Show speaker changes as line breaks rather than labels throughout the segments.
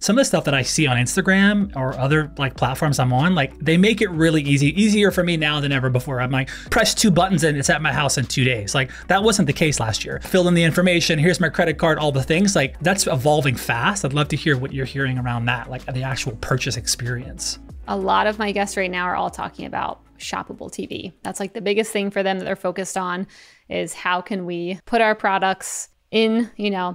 Some of the stuff that I see on Instagram or other like platforms I'm on, like they make it really easier for me now than ever before. I'm like, press 2 buttons and it's at my house in 2 days. Like that wasn't the case last year. Fill in the information, here's my credit card, all the things. Like that's evolving fast. I'd love to hear what you're hearing around that, like the actual purchase experience.
A lot of my guests right now are all talking about shoppable TV. That's like the biggest thing for them that they're focused on is how can we put our products in,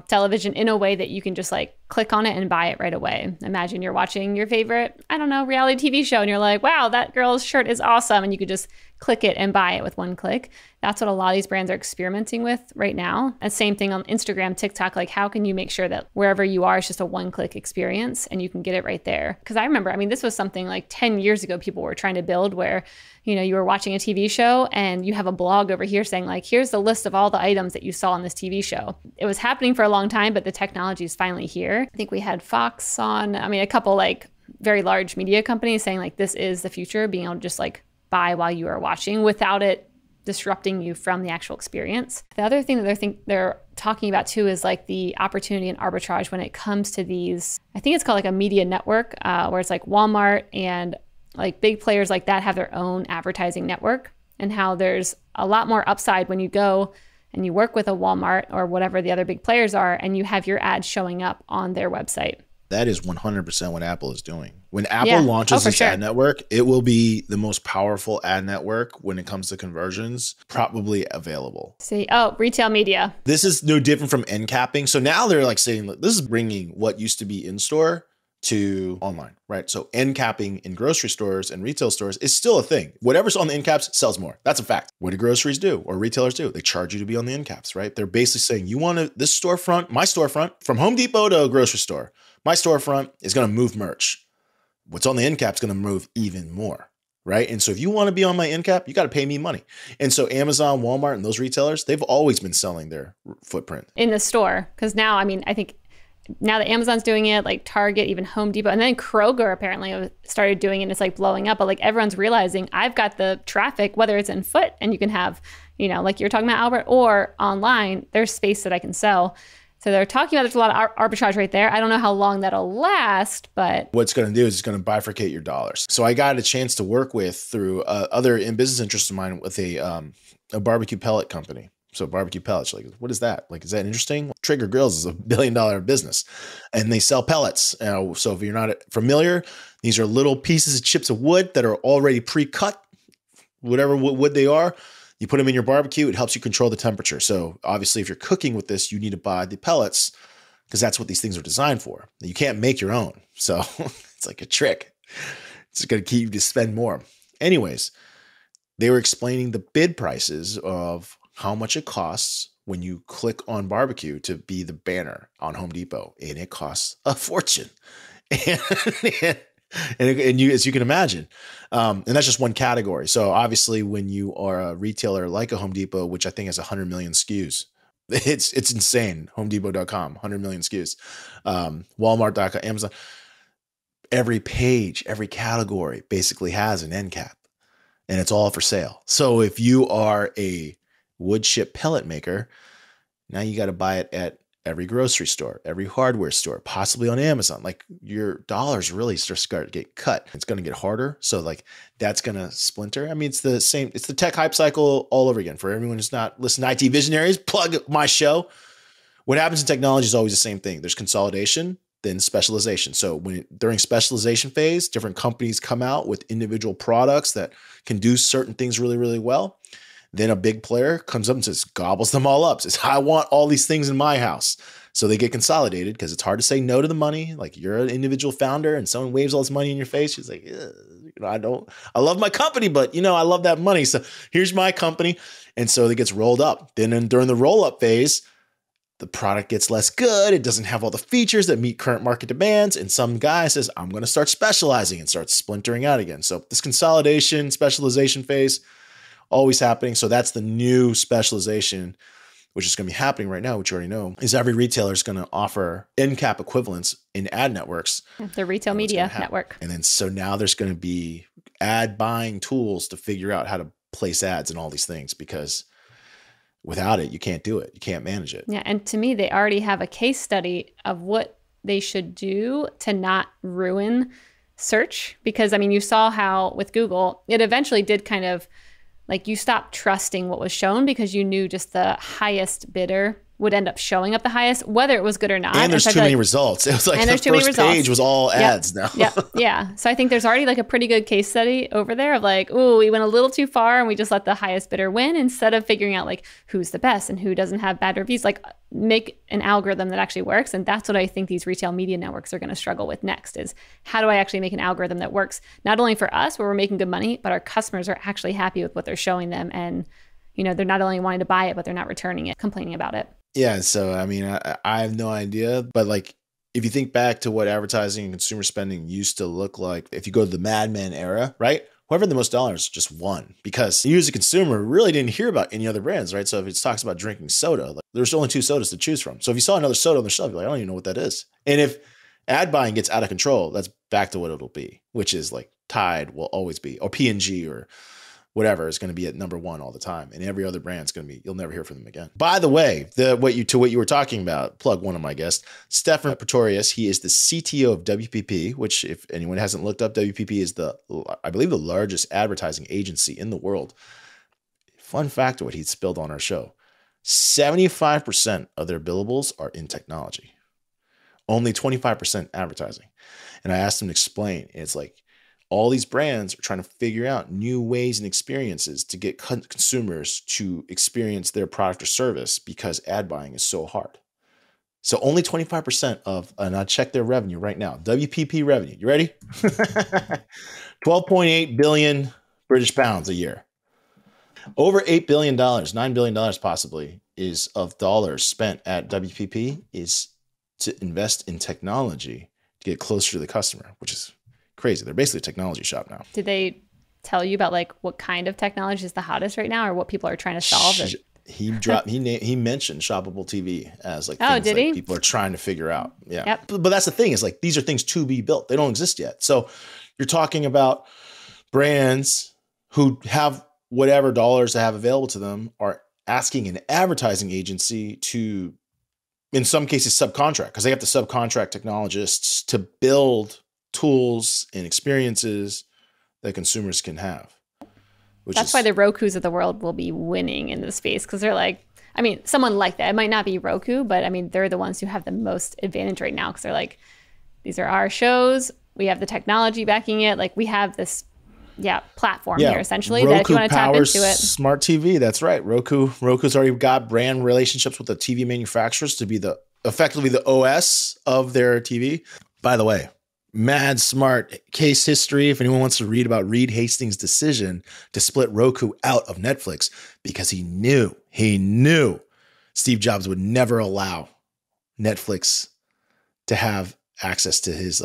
television in a way that you can just like click on it and buy it right away. Imagine you're watching your favorite, reality TV show and you're like, wow, that girl's shirt is awesome. And you could just click it and buy it with one click. That's what a lot of these brands are experimenting with right now. And same thing on Instagram, TikTok, like how can you make sure that wherever you are, it's just a one-click experience and you can get it right there? Because I remember, this was something like 10 years ago people were trying to build where, you were watching a TV show and you have a blog over here saying like, here's the list of all the items that you saw on this TV show. It was happening for a long time, but the technology is finally here. I think we had Fox on, a couple like very large media companies saying like, this is the future, being able to just like buy while you are watching without it disrupting you from the actual experience. The other thing that they're talking about too is like the opportunity and arbitrage when it comes to these, I think it's called like a media network where it's like Walmart and like big players like that have their own advertising network, and how there's a lot more upside when you go and you work with a Walmart or whatever the other big players are and you have your ads showing up on their website.
That is 100% what Apple is doing. When Apple launches this ad network, it will be the most powerful ad network when it comes to conversions, probably available.
See, retail media.
This is no different from end capping. So now they're like saying, look, this is bringing what used to be in store to online, right? So end capping in grocery stores and retail stores is still a thing. Whatever's on the end caps sells more. That's a fact. What do groceries do or retailers do? They charge you to be on the end caps, right? They're basically saying, you want this storefront, my storefront, from Home Depot to a grocery store, my storefront is going to move merch. What's on the end cap is going to move even more, right? And so if you want to be on my end cap, you got to pay me money. And so Amazon, Walmart, and those retailers, they've always been selling their footprint
in the store. Because now, I think now that Amazon's doing it, like Target, even Home Depot, and then Kroger apparently started doing it, and it's like blowing up. But like everyone's realizing I've got the traffic, whether it's in foot and you can have, like you're talking about, Albert, or online, there's space that I can sell. So they're talking about there's a lot of arbitrage right there. I don't know how long that'll last, but
what it's going to do is it's going to bifurcate your dollars. So I got a chance to work with through other in business interests of mine with a barbecue pellet company. So barbecue pellets, like, what is that? Like, is that interesting? Trigger Grills is $1 billion business and they sell pellets. So if you're not familiar, these are little pieces of chips of wood that are already pre-cut, whatever wood they are. You put them in your barbecue, it helps you control the temperature. So obviously if you're cooking with this, you need to buy the pellets because that's what these things are designed for. You can't make your own. So it's like a trick. It's going to keep you to spend more. Anyways, they were explaining the bid prices of how much it costs when you click on barbecue to be the banner on Home Depot, and it costs a fortune. And you, as you can imagine, and that's just one category. So obviously when you are a retailer like a Home Depot, which I think has 100 million SKUs, it's insane. HomeDepot.com, 100 million SKUs, Walmart.com, Amazon, every page, every category basically has an end cap and it's all for sale. So if you are a wood chip pellet maker, now you got to buy it at every grocery store, every hardware store, possibly on Amazon. Like your dollars really start to get cut. It's going to get harder. So like that's going to splinter. It's the same. It's the tech hype cycle all over again. For everyone who's not listening to IT Visionaries, plug my show. What happens in technology is always the same thing. There's consolidation, then specialization. So during specialization phase, different companies come out with individual products that can do certain things really, really well. Then a big player comes up and says, gobbles them all up, says, I want all these things in my house. So they get consolidated because it's hard to say no to the money. Like you're an individual founder and someone waves all this money in your face. She's like, I love my company, but I love that money. So here's my company. And so it gets rolled up. Then during the roll up phase, the product gets less good. It doesn't have all the features that meet current market demands. And some guy says, I'm going to start specializing and start splintering out again. So this consolidation, specialization phase, always happening. So that's the new specialization, which is going to be happening right now, which you already know, is every retailer is going to offer end cap equivalents in ad networks.
The retail media network.
And then so now there's going to be ad buying tools to figure out how to place ads and all these things, because without it, you can't do it. You can't manage it.
Yeah. And to me, they already have a case study of what they should do to not ruin search. Because I mean, you saw how with Google, it eventually did kind of like you stopped trusting what was shown because you knew just the highest bidder would end up showing up the highest, whether it was good or not.
And there's too many results. It was like the first page was all ads now.
Yeah. So I think there's already like a pretty good case study over there of like, ooh, we went a little too far and we just let the highest bidder win instead of figuring out like who's the best and who doesn't have bad reviews. Like make an algorithm that actually works. And that's what I think these retail media networks are going to struggle with next is how do I actually make an algorithm that works not only for us where we're making good money, but our customers are actually happy with what they're showing them. And, you know, they're not only wanting to buy it, but they're not returning it, complaining about it.
Yeah. So, I mean, I have no idea, but like, if you think back to what advertising and consumer spending used to look like, if you go to the Mad Men era, right? Whoever had the most dollars just won because you as a consumer really didn't hear about any other brands, right? So if it talks about drinking soda, like there's only 2 sodas to choose from. So if you saw another soda on the shelf, you're like, I don't even know what that is. And if ad buying gets out of control, that's back to what it'll be, which is like Tide will always be, or P&G or whatever is going to be at number 1 all the time. And every other brand's going to be, you'll never hear from them again. By the way, what you were talking about, plug one of my guests, Stephanie Postles. He is the CTO of WPP, which if anyone hasn't looked up, WPP is I believe the largest advertising agency in the world. Fun fact of what he spilled on our show. 75% of their billables are in technology. Only 25% advertising. And I asked him to explain. And it's like, all these brands are trying to figure out new ways and experiences to get consumers to experience their product or service because ad buying is so hard. So only 25% and I check their revenue right now. WPP revenue. You ready? 12.8 billion British pounds a year. Over $8 billion, $9 billion possibly is of dollars spent at WPP is to invest in technology to get closer to the customer, which is crazy. They're basically a technology shop now.
Did they tell you about like what kind of technology is the hottest right now or what people are trying to solve?
He mentioned Shoppable TV as like
things
that people are trying to figure out. Yeah.
Yep.
But that's the thing is like, these are things to be built. They don't exist yet. So you're talking about brands who have whatever dollars they have available to them are asking an advertising agency to, in some cases, subcontract because they have to subcontract technologists to build tools and experiences that consumers can have.
That's why the Rokus of the world will be winning in this space because they're like, I mean, someone like that. It might not be Roku, but I mean, they're the ones who have the most advantage right now because they're like, these are our shows. We have the technology backing it. Like we have this platform here essentially
Roku
that if you want to tap into it.
Smart TV, that's right. Roku's already got brand relationships with the TV manufacturers to be effectively the OS of their TV. By the way, mad smart case history. If anyone wants to read about Reed Hastings' decision to split Roku out of Netflix because he knew Steve Jobs would never allow Netflix to have access to his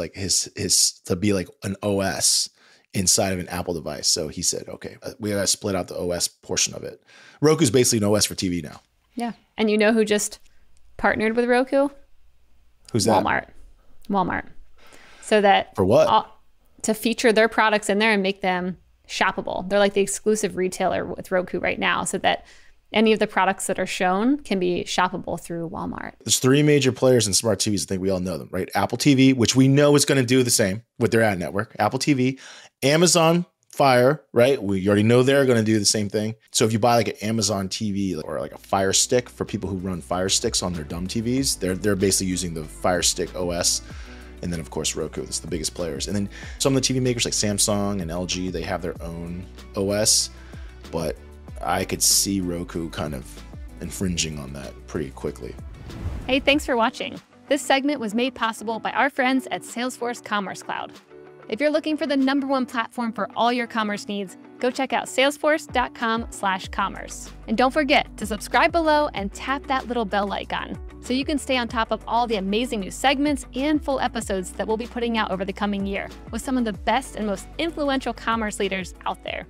to be like an OS inside of an Apple device. So he said, okay, we got to split out the OS portion of it. Roku's basically an OS for TV now.
Yeah. And you know who just partnered with Roku?
Who's that?
Walmart. So that
for what?
To feature their products in there and make them shoppable. They're like the exclusive retailer with Roku right now so that any of the products that are shown can be shoppable through Walmart. There's
3 major players in smart TVs. I think we all know them, right? Apple TV, which we know is going to do the same with their ad network. Apple TV, Amazon Fire, right? We already know they're going to do the same thing. So if you buy like an Amazon TV or like a Fire Stick for people who run Fire Sticks on their dumb TVs, they're basically using the Fire Stick OS. And then, of course, Roku. That's the biggest players. And then some of the TV makers like Samsung and LG, they have their own OS. But I could see Roku kind of infringing on that pretty quickly.
Hey, thanks for watching. This segment was made possible by our friends at Salesforce Commerce Cloud. If you're looking for the #1 platform for all your commerce needs, go check out salesforce.com/commerce. And don't forget to subscribe below and tap that little bell icon so you can stay on top of all the amazing new segments and full episodes that we'll be putting out over the coming year with some of the best and most influential commerce leaders out there.